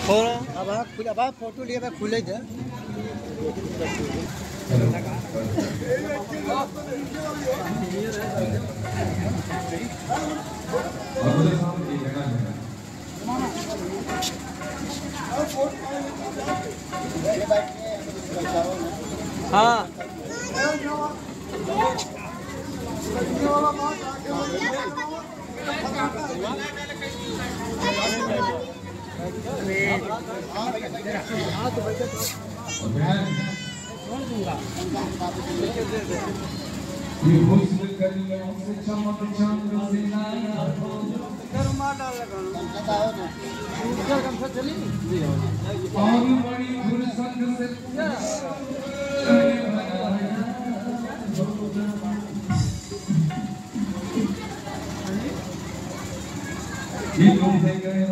अब आप फोटो लिए खुले थे हाँ ये हुस्न कलियों से चमक चांद से लाया हो और बड़ी फुर्सत से ये तुमसे गए